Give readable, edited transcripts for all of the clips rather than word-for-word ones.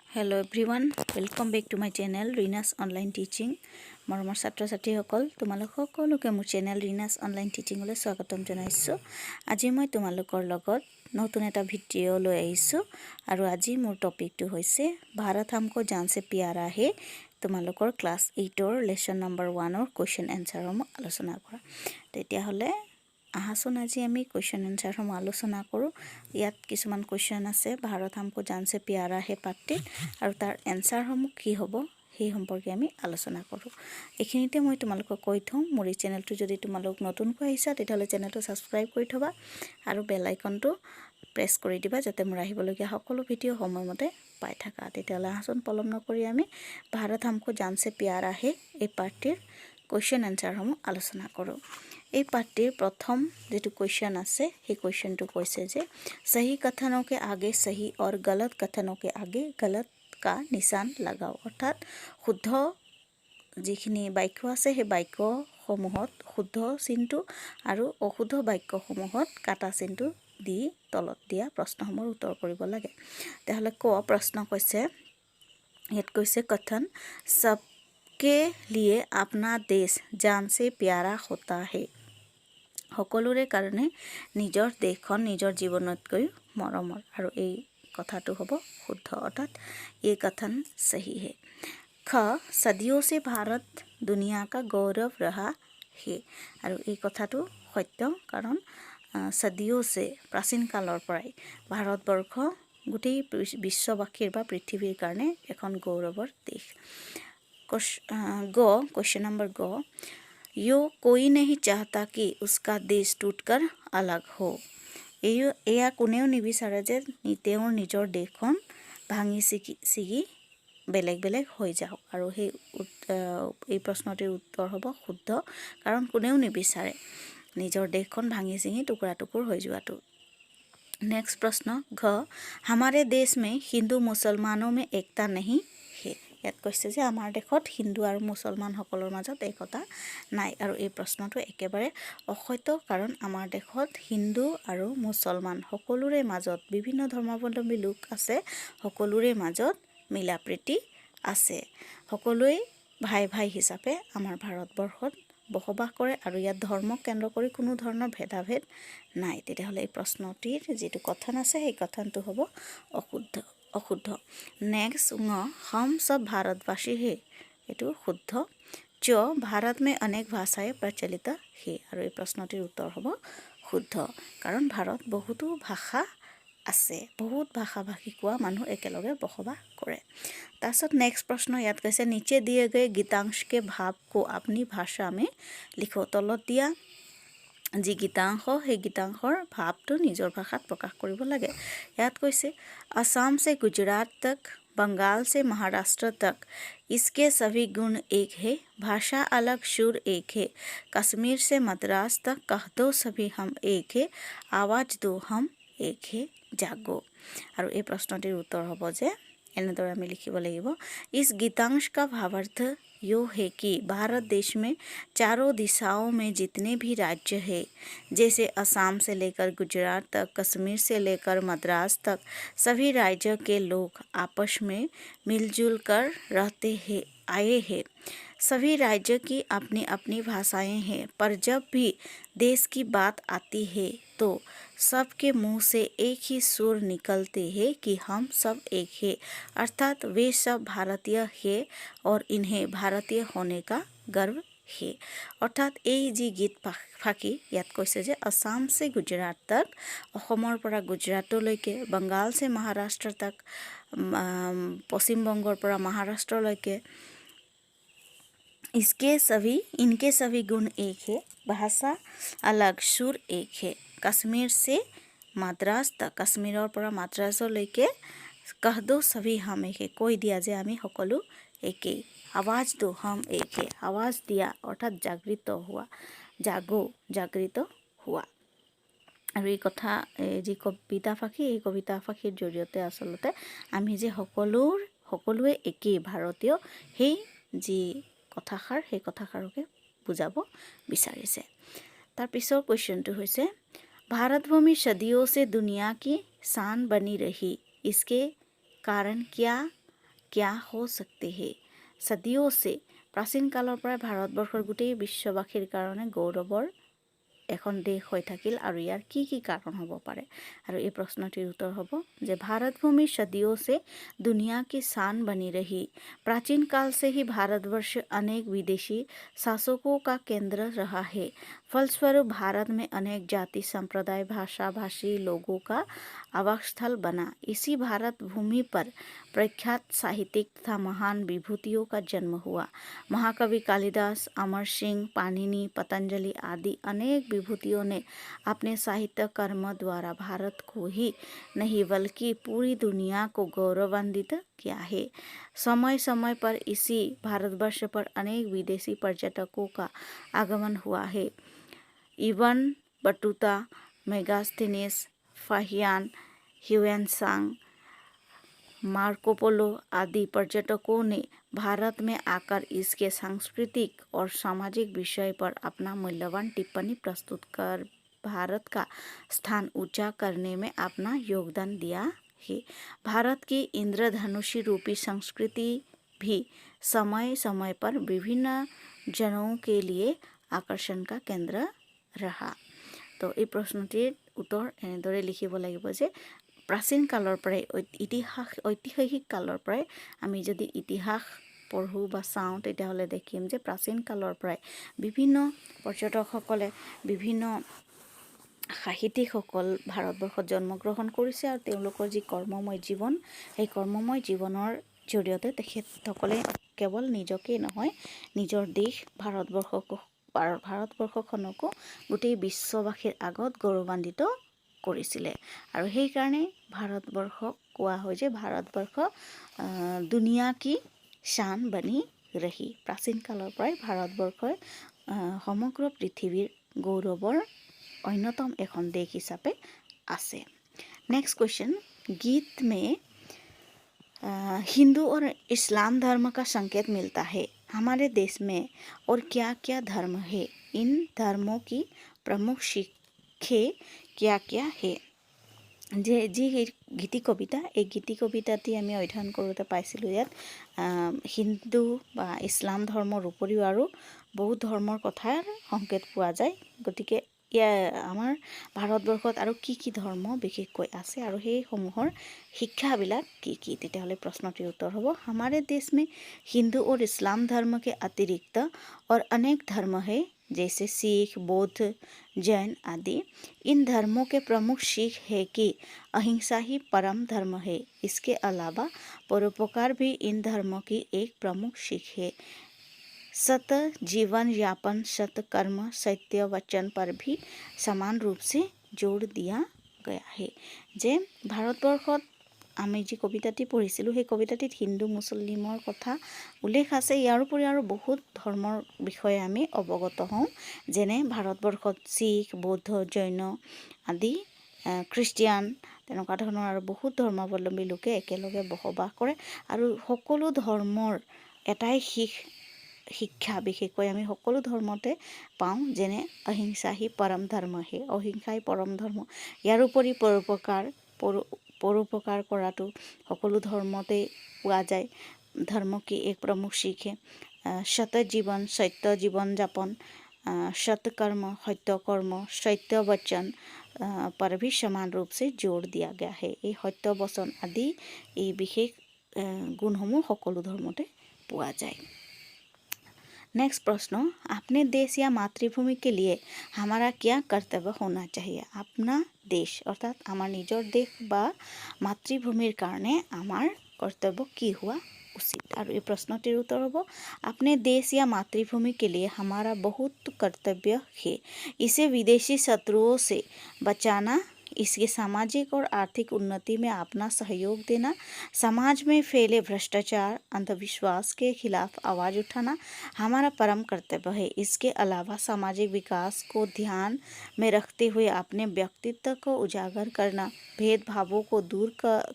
Hello everyone, welcome back to my channel Rina's Online Teaching. মৰমৰ ছাত্ৰ-ছাত্ৰীসকল তোমালোক সকলোকে মোৰ চেনেল ৰিনাছ অনলাইন টিচিংলৈ স্বাগতম জনাইছো। আজি মই তোমালোকৰ লগত নতুন এটা ভিডিঅ লৈ আহিছো আৰু আজি মোৰ টপিকটো হৈছে ভাৰত हमको जान से प्यारा है। তোমালোকৰ ক্লাস 8 ৰ লেসন নম্বৰ 1 ৰ কোৱেশ্চন এনসাৰ সমূহ আলোচনা কৰা। তেতিয়া হলে আহাচোন আজি আমি কোৱেশ্চন এনসাৰ সমূহ আলোচনা কৰো। ইয়াত কিছুমান কোৱেশ্চন আছে ভাৰত हमको जान से प्यारा है পাঠটিত আৰু তাৰ এনসাৰ সমূহ কি হ'ব সেই সম্পৰ্কে আমি আলোচনা কৰো। এখিনিতে মই তোমালোকক কৈ থম মোৰ এই চেনেলটো যদি তোমালোক নতুনকৈ আহিছা তেতিয়াহলে চেনেলটো সাবস্ক্ৰাইব কৰি থবা আৰু বেল আইকনটো প্ৰেছ কৰি দিবা যাতে মোৰ আহিবলগীয়া সকলো ভিডিঅ সময়মতে পাই থাকা। তেতিয়াহলে আহাচোন পলম নকৰি আমি ভাৰত हमको जान से प्यारा है এই পাঠটিৰ কোৱেশ্চন এনসাৰ সমূহ আলোচনা কৰো। এই পাঠটিৰ প্ৰথম যেটো কোৱেশ্চন আছে সেই কোৱেশ্চনটো কৈছে যে सही कथनों के आगे सही और गलत कथनों के आगे गलत का निशान लगाओ। অৰ্থাৎ শুদ্ধ যিখিনি বাক্য আছে সেই বাক্য সমূহত শুদ্ধ চিহ্নটো আৰু অশুদ্ধ বাক্য সমূহত কাটা চিহ্নটো দি তলত দিয়া প্ৰশ্নসমূহৰ উত্তৰ কৰিব লাগে। তেহলে ক প্ৰশ্ন কৈছে ইয়াত কৈছে कथन सबके लिए अपना देश जान से प्यारा होता है। সকলোৰে কাৰণে নিজৰ দেশখন নিজৰ জীৱনতকৈ মৰমৰ আৰু এই কথাটো হ'ব শুদ্ধ অৰ্থাৎ এই कथन सही है। ख सदियों से भारत दुनिया का गौरव रहा है আৰু এই কথাটো সত্য কাৰণ सदियों से প্ৰাচীন কালৰ পৰাই ভাৰতবৰ্ষ গোটেই বিশ্ববাসীৰ বা পৃথিৱীৰ কাৰণে এখন গৌৰৱৰ দেশ। क्वेश्चन नंबर ग यो कोई नहीं चाहता कि उसका देश टूटकर अलग हो। এয়া কোনেও নিবিচাৰে যে তেওঁৰ নিজৰ দেশখন ভাঙি ছিগি বেলেগ বেলেগ হৈ যাওক আৰু এই প্ৰশ্নটিৰ উত্তৰ হ'ব শুদ্ধ কাৰণ কোনেও নিবিচাৰে নিজৰ দেশখন ভাঙি ছিগি টুকুৰা টুকুৰ হৈ যোৱাটো। नेक्स्ट प्रश्न घ हमारे देश में हिंदू मुसलमानों में एकता नहीं है। ইয়াত কৈছে যে আমাৰ দেশত হিন্দু আৰু মুছলমান সকলৰ মাজত একতা নাই আৰু এই প্ৰশ্নটো একেবাৰে অসত্য কাৰণ আমাৰ দেশত হিন্দু আৰু মুছলমান সকলোৰে মাজত বিভিন্ন ধৰ্মাৱলম্বী লোক আছে সকলোৰে মাজত মিলাপ্ৰীতি আছে সকলোৱে ভাই ভাই হিচাপে আমাৰ ভাৰতবৰ্ষত বসবাস কৰে আৰু ইয়াত ধৰ্মক কেন্দ্ৰ কৰি কোনো ধৰণৰ ভেদাভেদ নাই। তেতিয়াহলে এই প্ৰশ্নটিৰ যেটো কথন আছে সেই কথনটো হ'ব অশুদ্ধ। नेक्स्ट हम सब भारतवासी है এটো শুদ্ধ। চ भारत में अनेक भाषाएं प्रचलित है আৰু এই প্ৰশ্নটিৰ উত্তৰ হ'ব শুদ্ধ কাৰণ ভাৰত বহুতো ভাষা আছে বহুত ভাষা ভাষী কোৱা মানুহ একেলগে বসবাস কৰে। তাৰছত नेक्स्ट प्रश्न ইয়াত কৈছে नीचे दिए गए गीतांश के भाव को अपनी भाषा में लिखो। তলত দিয়া जी गीतांश সেই गीतांशৰ ভাৱটো নিজৰ ভাষাত প্ৰকাশ কৰিব লাগে। ইয়াত কৈছে असम से गुजरात तक बंगाल से महाराष्ट्र तक इसके सभी गुण एक है। भाषा अलग सुर एक है। कश्मीर से मद्रास तक कह दो सभी हम एक है। आवाज दो हम एक है जागो। আৰু এই প্ৰশ্নটিৰ উত্তৰ হ'ব যে এনেদৰে আমি লিখিব লাগিব इस गीतांश का भावार्थ यो है कि भारत देश में चारों दिशाओं में जितने भी राज्य हैं जैसे असम से लेकर गुजरात तक कश्मीर से लेकर मद्रास तक सभी राज्यों के लोग आपस में मिलजुल कर रहते हैं आए हैं। सभी राज्यों की अपनी अपनी भाषाएं हैं पर जब भी देश की बात आती है तो सबके मुंह से एक ही सुर निकलते हैं कि हम सब एक हैं अर्थात वे सब भारतीय हैं और इन्हें भारतीय होने का गर्व है। অৰ্থাৎ এই যি গীত ফাকি ইয়াত কৈছে যে আসাম से गुजरात तक অসমৰ পৰা গুজৰাটলৈকে बंगाल से महाराष्ट्र तक পশ্চিম বংগৰ পৰা মহাৰাষ্ট্ৰলৈকে इनके सभी गुण एक है। भाषा अलग सुर एक है। कश्मीर से मद्रास तक कश्मीৰৰ পৰা মাদ্ৰাজলৈকে कह दो सभी हम एक है কৈ দিয়া যে আমি সকলো একেই। आवाज दो हम एक है आवाज দিয়া অৰ্থাৎ জাগৃত হোৱা জাগো জাগৃত হোৱা। আৰু এই কথা যি কবিতা ফাকি এই কবিতা ফাকিৰ জৰিয়তে আচলতে আমি যে সকলোৱে একেই ভাৰতীয় সেই যি কথাষাৰ সেই কথাষাৰকে বুজাব বিচাৰিছে। তাৰ পিছৰ কোৱেশ্চনটো হৈছে भारत भूमि सदियों से दुनिया की शान बनी रही इसके कारण क्या क्या हो सकते हैं? सदियों से প্ৰাচীন কালৰ পৰাই ভাৰতবৰ্ষৰ গোটেই বিশ্ববাসীৰ কাৰণে গৌৰৱৰ এখন দেশ হৈ থাকিল আৰু ইয়াৰ কি কি কাৰণ হ'ব পাৰে আৰু এই প্ৰশ্নটিৰ উত্তৰ হ'ব যে भारत भूमि सदियों से दुनिया की शान बनी रही। प्राचीन काल से ही भारतवर्ष अनेक विदेशी शासकों का केंद्र रहा है। फलस्वरूप भारत में अनेक जाति संप्रदाय भाषा भाषी लोगों का आवास स्थल बना। इसी भारत भूमि पर प्रख्यात साहित्यिक तथा महान विभूतियों का जन्म हुआ। महाकवि कालिदास, अमर सिंह, पाणिनि, पतंजलि आदि अनेक विभूतियों ने अपने साहित्य कर्म द्वारा भारत को ही नहीं बल्कि पूरी दुनिया को गौरवान्वित किया है। समय समय पर इसी भारतवर्ष पर अनेक विदेशी पर्यटकों का आगमन हुआ है। इबन बटुता, मेगास्थनीज, फाहियान, ह्यूएनसांग, मार्कोपोलो आदि पर्यटकों ने भारत में आकर इसके सांस्कृतिक और सामाजिक विषय पर अपना मूल्यवान टिप्पणी प्रस्तुत कर भारत का स्थान ऊंचा करने में अपना योगदान दिया है। भारत की इंद्रधनुषी रूपी संस्कृति भी समय समय पर विभिन्न जनों के लिए आकर्षण का केंद्र रहा। तो এই প্ৰশ্নটিৰ উত্তৰ এনেদৰে লিখিব লাগিব যে প্ৰাচীন কালৰ পৰাই ঐতিহাসিক কালৰ পৰাই আমি যদি ইতিহাস পঢ়োঁ বা চাওঁ তেতিয়াহ'লে দেখিম যে প্ৰাচীন কালৰ পৰাই বিভিন্ন পৰ্যটকসকলে বিভিন্ন সাহিত্যিকসকল ভাৰতবৰ্ষত জন্মগ্ৰহণ কৰিছে আৰু তেওঁলোকৰ যি কৰ্মময় জীৱন সেই কৰ্মময় জীৱনৰ জৰিয়তে তেখেতসকলে কেৱল নিজকেই নহয় নিজৰ দেশ ভাৰতবৰ্ষখনকো গোটেই বিশ্ববাসীৰ আগত গৌৰৱান্বিত কৰিছিলে আৰু সেইকাৰণে ভাৰতবৰ্ষক কোৱা হয় যে ভাৰতবৰ্ষ দুনিয়া কি শান বনি ৰহি। প্ৰাচীন কালৰ পৰাই ভাৰতবৰ্ষই সমগ্ৰ পৃথিৱীৰ গৌৰৱৰ अन्यतम এখন देश हिसाबे आसे। नेक्स्ट क्वेश्चन, गीत में हिंदू और इस्लाम धर्म का संकेत मिलता है। हमारे देश में और क्या क्या धर्म है? इन धर्मों की प्रमुख शिक्षे क्या क्या है? जी गीति कविता এই গীতি কবিতাটি আমি অধ্যয়ন কৰোঁতে পাইছিলোঁ ইয়াত হিন্দু বা ইছলাম ধৰ্মৰ উপৰিও আৰু বহুত ধৰ্মৰ কথাৰ সংকেত পোৱা যায়। গতিকে আমাৰ ভাৰতবৰ্ষত আৰু কি কি ধৰ্ম বিশেষকৈ আছে আৰু সেইসমূহৰ শিক্ষাবিলাক কি কি? তেতিয়াহ'লে প্ৰশ্নটিৰ উত্তৰ হ'ব हमारे देश में हिंदू और इस्लाम धर्म के अतिरिक्त और अनेक धर्म है जैसे सिख, बौद्ध, जैन आदि। इन धर्मों के प्रमुख सीख है कि अहिंसा ही परम धर्म है। इसके अलावा परोपकार भी इन धर्मों की एक प्रमुख सीख है। सत जीवन यापन, सत कर्म, सत्य वचन पर भी समान रूप से जोर दिया गया है। जे ভাৰতবৰ্ষত আমি যি কবিতাটি পঢ়িছিলোঁ সেই কবিতাটিত হিন্দু মুছলিমৰ কথা উল্লেখ আছে। ইয়াৰ উপৰি আৰু বহুত ধৰ্মৰ বিষয়ে আমি অৱগত হওঁ, যেনে ভাৰতবৰ্ষত শিখ, বৌদ্ধ, জৈন আদি খ্ৰীষ্টিয়ান তেনেকুৱা ধৰণৰ আৰু বহুত ধৰ্মাৱলম্বী লোকে একেলগে বসবাস কৰে আৰু সকলো ধৰ্মৰ এটাই শিক্ষা বিশেষকৈ আমি সকলো ধৰ্মতে পাওঁ, যেনে অহিংসা হি পৰম ধৰ্ম হে, অহিংসাই পৰম ধৰ্ম। ইয়াৰ উপৰি পৰোপকাৰ কৰাটো সকলো ধৰ্মতে পোৱা যায়। ধৰ্ম কি এক প্ৰমুখ শিখ হে। সত জীৱন, সত্য জীৱন যাপন, সৎ कर्म, সত্য কৰ্ম, সত্য বচন पर भी समान रूप से जोर दिया गया है। এই সত্য বচন আদি এই বিশেষ গুণসমূহ সকলো ধৰ্মতে পোৱা যায়। नेक्स्ट प्रश्न, अपने देश या मातृभूमि के लिए हमारा क्या कर्तव्य होना चाहिए? अपना देश अर्थात आमार निजर देश बा मातृभूमिर कारणे आमार कर्तव्य की हुआ उचित। और ये प्रश्नटिर उत्तर होबो अपने देश या मातृभूमि के लिए हमारा बहुत कर्तव्य है। इसे विदेशी शत्रुओं से बचाना, इसकी सामाजिक और आर्थिक उन्नति में अपना सहयोग देना, समाज में फैले भ्रष्टाचार अंधविश्वास के खिलाफ आवाज़ उठाना हमारा परम कर्तव्य है। इसके अलावा सामाजिक विकास को ध्यान में रखते हुए अपने व्यक्तित्व को उजागर करना, भेदभावों को दूर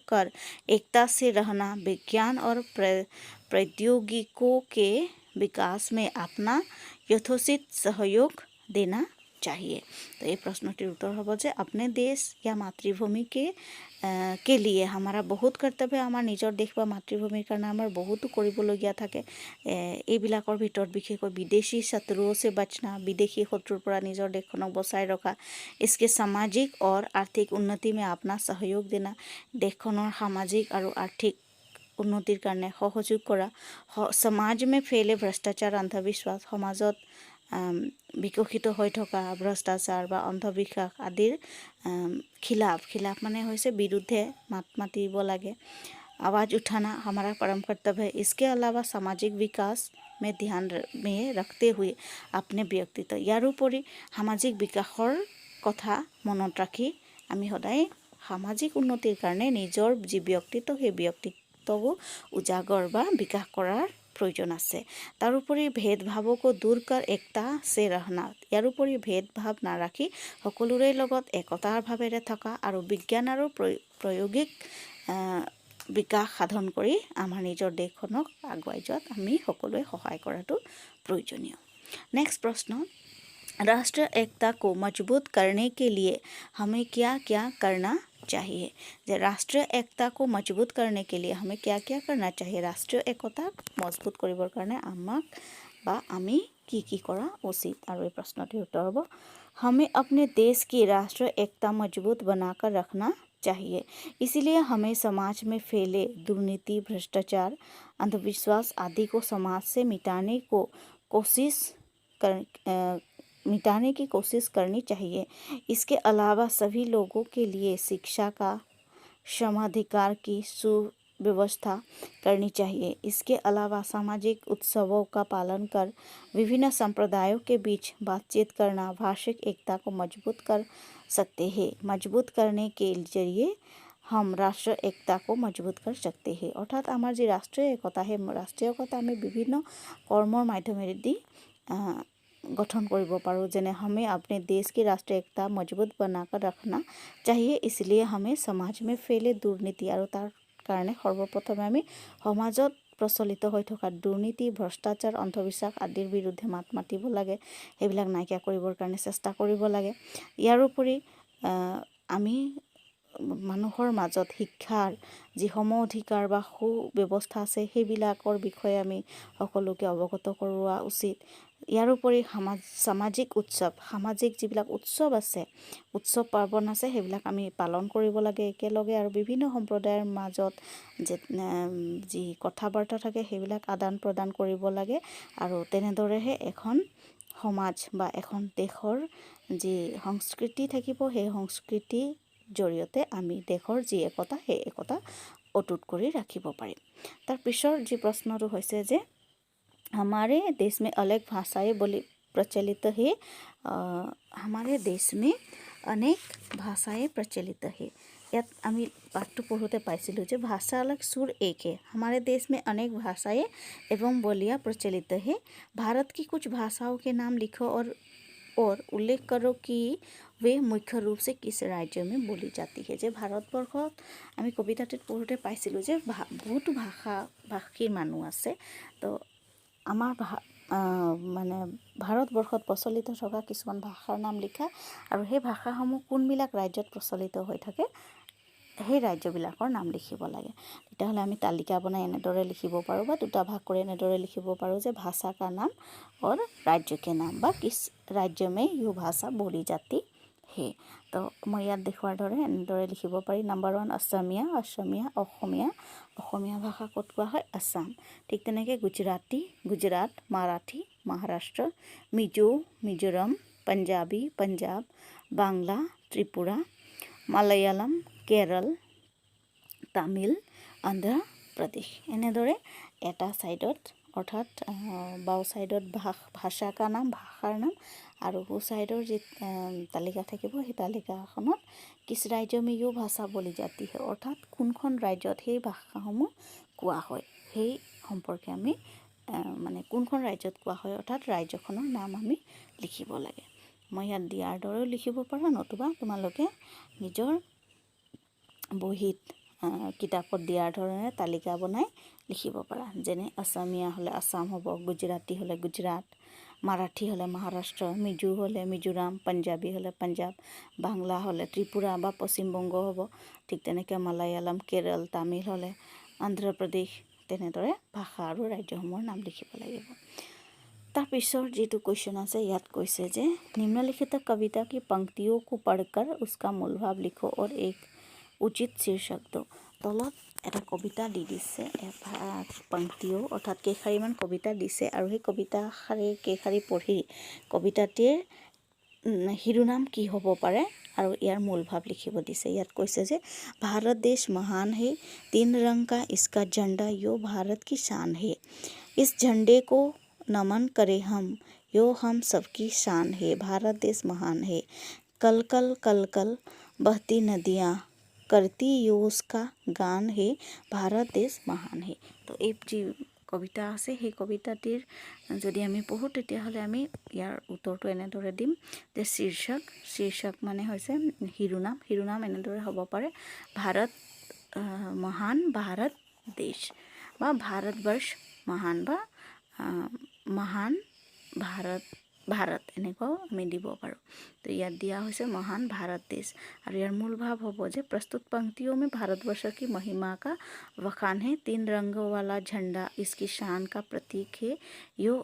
कर एकता से रहना, विज्ञान और प्रौद्योगिकों के विकास में अपना यथोचित सहयोग देना चाहिए। तो এই প্ৰশ্নটিৰ উত্তৰ হ'ব যে अपने देश या मातृभूमि के लिए हमारा बहुत कर्तव्य। আমাৰ নিজৰ দেশ বা মাতৃভূমিৰ কাৰণে আমাৰ বহুতো কৰিবলগীয়া থাকে। এইবিলাকৰ ভিতৰত বিশেষকৈ বিদেশী শত্रुओं से बचना, বিদেশী শত্ৰুৰ পৰা নিজৰ দেশখনক বচাই ৰখা, इसके सामाजिक और आर्थिक उन्नति में अपना सहयोग देना, দেশখনৰ সামাজিক আৰু আৰ্থিক উন্নতিৰ কাৰণে সহযোগ কৰা, সমাজ में फैले भ्रष्टाचार अंधविश्वास, সমাজত বিকশিত হৈ থকা ভ্ৰষ্টাচাৰ বা অন্ধবিশ্বাস আদিৰ খিলাফ মানে হৈছে বিৰুদ্ধে মাত মাতিব লাগে। आवाज़ उठाना हमारा परम कर्तव्य है। इसके अलावा सामाजिक विकास में ध्यान में रखते हुए अपने व्यक्तित्व, ইয়াৰ উপৰি সামাজিক বিকাশৰ কথা মনত ৰাখি আমি সদায় সামাজিক উন্নতিৰ কাৰণে নিজৰ যি ব্যক্তিত্ব সেই ব্যক্তিত্বও উজাগৰ বা বিকাশ কৰাৰ প্ৰয়োজন আছে। তাৰোপৰি ভেদভাৱকো দূৰ কৰ একতা সে ৰহনা, ইয়াৰ উপৰি ভেদভাৱ নাৰাখি সকলোৰে লগত একতাৰ ভাৱেৰে থকা আৰু বিজ্ঞান আৰু প্ৰায়োগিক বিকাশ সাধন কৰি আমাৰ নিজৰ দেশখনক আগুৱাই যোৱাত আমি সকলোৱে সহায় কৰাটো প্ৰয়োজনীয়। नेक्स्ट प्रश्न, राष्ट्रीय एकता को मजबूत करने के लिए हमें क्या क्या करना चाहिए। যে ৰাষ্ট্ৰীয় একতা को मजबूत करने के लिए हमें क्या क्या करना चाहिए। ৰাষ্ট্ৰীয় একতা মজবুত কৰিবৰ কাৰণে আমাক বা আমি কি কি কৰা উচিত। আৰু এই প্ৰশ্নটিৰ উত্তৰ হ'ব, हमें अपने देश की राष्ट्रीय एकता मजबूत बनाकर रखना चाहिए। इसलिए हमें समाज में फैले दुर्नीति, भ्रष्टाचार, अंधविश्वास आदि को समाज से मिटाने की कोशिश करनी चाहिए। इसके अलावा सभी लोगों के लिए शिक्षा का समाधिकार की सुव्यवस्था करनी चाहिए। इसके अलावा सामाजिक उत्सवों का पालन कर विभिन्न संप्रदायों के बीच बातचीत करना भाषिक एकता को मजबूत कर सकते हैं। मजबूत करने के जरिए हम राष्ट्रीय एकता को मजबूत कर सकते हैं। অৰ্থাৎ আমাৰ যি ৰাষ্ট্ৰীয় একতা সেই ৰাষ্ট্ৰীয় একতা আমি বিভিন্ন কৰ্মৰ মাধ্যমেদি गठन কৰিব পাৰোঁ। যেনে हमें अपने देश की राष्ट्रीय एकता मजबूत बनाकर रखना चाहिए, इसलिए हमें समाज में फैले दुर्नीति আৰু তাৰ কাৰণে সৰ্বপ্ৰথমে আমি সমাজত প্ৰচলিত হৈ থকা দুৰ্নীতি, ভ্ৰষ্টাচাৰ, অন্ধবিশ্বাস আদিৰ বিৰুদ্ধে মাত মাতিব লাগে। সেইবিলাক নাইকিয়া কৰিবৰ কাৰণে চেষ্টা কৰিব লাগে। ইয়াৰ উপৰি আমি মানুহৰ মাজত শিক্ষাৰ যিসমূহ অধিকাৰ বা সুব্যৱস্থা আছে সেইবিলাকৰ বিষয়ে আমি সকলোকে অৱগত কৰোৱা উচিত। ইয়াৰ উপৰি সামাজিক উৎসৱ, সামাজিক যিবিলাক উৎসৱ আছে, উৎসৱ পাৰ্বণ আছে, সেইবিলাক আমি পালন কৰিব লাগে একেলগে। আৰু বিভিন্ন সম্প্ৰদায়ৰ মাজত যি কথা বাৰ্তা থাকে সেইবিলাক আদান প্ৰদান কৰিব লাগে। আৰু তেনেদৰেহে এখন সমাজ বা এখন দেশৰ যি সংস্কৃতি থাকিব সেই সংস্কৃতিৰ জৰিয়তে আমি দেশৰ যি একতা সেই একতা অটুট কৰি ৰাখিব পাৰিম। তাৰ পিছৰ যি প্ৰশ্নটো হৈছে যে हमारे देश में अनेक भाषाएं बोली प्रचलित है। हमारे देश में अनेक भाषाएं प्रचलित है। ইয়াত আমি পাঠটো পঢ়োতে পাইছিলোঁ যে ভাষা अलग सुर एक है। हमारे देश में अनेक भाषाएं एवं बोलियां प्रचलित है। भारत की कुछ भाषाओं के नाम लिखो और उल्लेख करो कि वे मुख्य रूप से किस राज्य में बोली जाती है। যে ভাৰতবৰ্ষত আমি কবিতাটোত পঢ়োতে পাইছিলোঁ যে বহুতো ভাষীৰ মানুহ আছে। তো আমাৰ মানে ভাৰতবৰ্ষত প্ৰচলিত থকা কিছুমান ভাষাৰ নাম লিখা আৰু সেই ভাষাসমূহ কোনবিলাক ৰাজ্যত প্ৰচলিত হৈ থাকে সেই ৰাজ্যবিলাকৰ নাম লিখিব লাগে। তেতিয়াহ'লে আমি তালিকা বনাই এনেদৰে লিখিব পাৰোঁ বা দুটা ভাগ কৰি এনেদৰে লিখিব পাৰোঁ যে ভাষা কা নাম और राज्य के नाम বা किस राज्य में यो भाषा बोली जाती है। তো মই ইয়াত দেখুৱাৰ দৰে এনেদৰে লিখিব পাৰি। নম্বৰ 1 অসমীয়া, অসমীয়া ভাষা ক'ত কোৱা হয়? আসাম। ঠিক তেনেকৈ গুজৰাটী, গুজৰাট, মাৰাঠী, মহাৰাষ্ট্ৰ, মিজোৰাম, পাঞ্জাবী, পাঞ্জাব, বাংলা, ত্ৰিপুৰা, মালায়ালম, কেৰল, তামিল, অন্ধ্ৰ প্ৰদেশ। এনেদৰে এটা ছাইডত অৰ্থাৎ বাও ছাইডত ভাষা কা নাম, ভাষাৰ নাম, আৰু সো ছাইডৰ যি তালিকা থাকিব সেই তালিকাখনত কিছ ৰাজ্য মে ইয়ো ভাষা বলি জাতি হয়, অৰ্থাৎ কোনখন ৰাজ্যত সেই ভাষাসমূহ কোৱা হয় সেই সম্পৰ্কে আমি মানে কোনখন ৰাজ্যত কোৱা হয় অৰ্থাৎ ৰাজ্যখনৰ নাম আমি লিখিব লাগে। মই ইয়াত দিয়াৰ দৰেও লিখিব পাৰোঁ, নতুবা তোমালোকে নিজৰ বহীত কিতাপত দিয়াৰ ধৰণে তালিকা বনাই লিখিব পাৰা। যেনে অসমীয়া হ'লে আসাম হ'ব, গুজৰাটী হ'লে গুজৰাট, মাৰাঠী হ'লে মহাৰাষ্ট্ৰ, মিজো হ'লে মিজোৰাম, পাঞ্জাবী হ'লে পাঞ্জাব, বাংলা হ'লে ত্ৰিপুৰা বা পশ্চিমবংগ হ'ব। ঠিক তেনেকৈ মালায়ালম, কেৰল, তামিল হ'লে অন্ধ্ৰপ্ৰদেশ। তেনেদৰে ভাষা আৰু ৰাজ্যসমূহৰ নাম লিখিব লাগিব। তাৰপিছৰ যিটো কুৱেশ্যন আছে ইয়াত কৈছে যে নিম্নলিখিত কবিতা की पंक्तियों को पढ़कर उसका मूल भाव लिखो और एक उचित शीर्षक दो। তলত এটা কবিতা দি দিছে पंक्तियों অৰ্থাৎ কেইশাৰীমান কবিতা দিছে আৰু সেই কেইশাৰী পঢ়ি কবিতাটিৰ শিৰোনাম কি হ'ব পাৰে আৰু ইয়াৰ মূল ভাৱ লিখিব দিছে। ইয়াত কৈছে যে भारत देश महान है, 3 रंग का इसका झंडा यो भारत की शान है, इस झंडे को नमन करे हम, यो हम सबकी शान है, भारत देश महान है, कल कल कल कल बहती नदियाँ करती यो उसका गान है, भारत देश महान है। তো এই যি কবিতা আছে সেই কবিতাটিৰ যদি আমি পঢ়োঁ তেতিয়াহ'লে আমি ইয়াৰ উত্তৰটো এনেদৰে দিম যে শীৰ্ষক মানে হৈছে শিৰোনাম এনেদৰে হ'ব পাৰে ভাৰত মহান ভাৰত দেশ বা ভাৰতবৰ্ষ মহান বা মহান ভাৰত এনেকুৱাও আমি দিব পাৰোঁ। তো ইয়াত দিয়া হৈছে মহান भारत देश और यार मूल भाव हो जे प्रस्तुत पंक्तियों में भारतवर्ष की महिमा का वखान है, 3 रंगों वाला झंडा इसकी शान का प्रतीक है, यो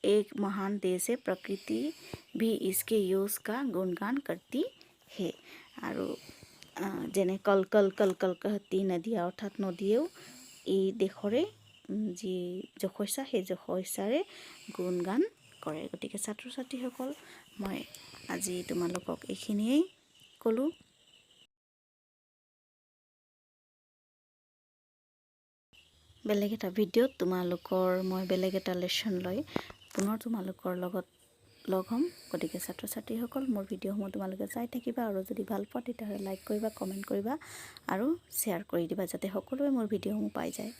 एक महान देश है, प्रकृति भी इसके यश का गुणगान करती है। और जेने कल कल कल कल कहती नदिया अर्थात नदीएও এই দেশৰে যি যশস্যা সেই যশস্যাৰে গুণগান কৰে। গতিকে ছাত্ৰ ছাত্ৰীসকল মই আজি তোমালোকক এইখিনিয়েই ক'লোঁ। বেলেগ এটা ভিডিঅ'ত মই বেলেগ এটা লেশ্যন লৈ পুনৰ তোমালোকৰ লগত লগ হ'ম। গতিকে ছাত্ৰ ছাত্ৰীসকল মোৰ ভিডিঅ'সমূহ তোমালোকে চাই থাকিবা আৰু যদি ভাল পোৱা তেতিয়াহ'লে লাইক কৰিবা, কমেণ্ট কৰিবা আৰু শ্বেয়াৰ কৰি দিবা যাতে সকলোৱে মোৰ ভিডিঅ'সমূহ পাই যায়।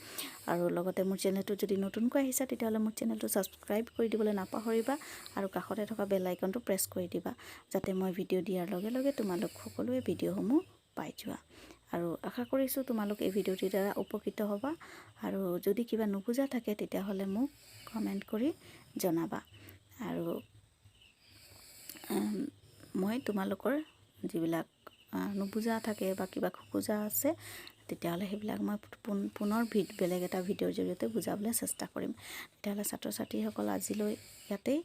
আৰু লগতে মোৰ চেনেলটো যদি নতুনকৈ আহিছা তেতিয়াহ'লে মোৰ চেনেলটো ছাবস্ক্ৰাইব কৰি দিবলৈ নাপাহৰিবা আৰু কাষতে থকা বেল আইকনটো প্ৰেছ কৰি দিবা যাতে মই ভিডিঅ' দিয়াৰ লগে লগে তোমালোক সকলোৱে ভিডিঅ'সমূহ পাই যোৱা। আৰু আশা কৰিছোঁ তোমালোক এই ভিডিঅ'টিৰ দ্বাৰা উপকৃত হ'বা আৰু যদি কিবা নুবুজা থাকে তেতিয়াহ'লে মোক কমেণ্ট কৰি জনাবা। আৰু মই তোমালোকৰ যিবিলাক নুবুজা থাকে বা কিবা খোকোজা আছে তেতিয়াহ'লে সেইবিলাক মই পুনৰ বেলেগ এটা ভিডিঅ'ৰ জৰিয়তে বুজাবলৈ চেষ্টা কৰিম। তেতিয়াহ'লে ছাত্ৰ ছাত্ৰীসকল আজিলৈ ইয়াতেই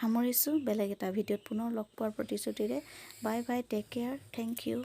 সামৰিছোঁ। বেলেগ এটা ভিডিঅ'ত পুনৰ লগ পোৱাৰ প্ৰতিশ্ৰুতিৰে bye bye, take care, thank U.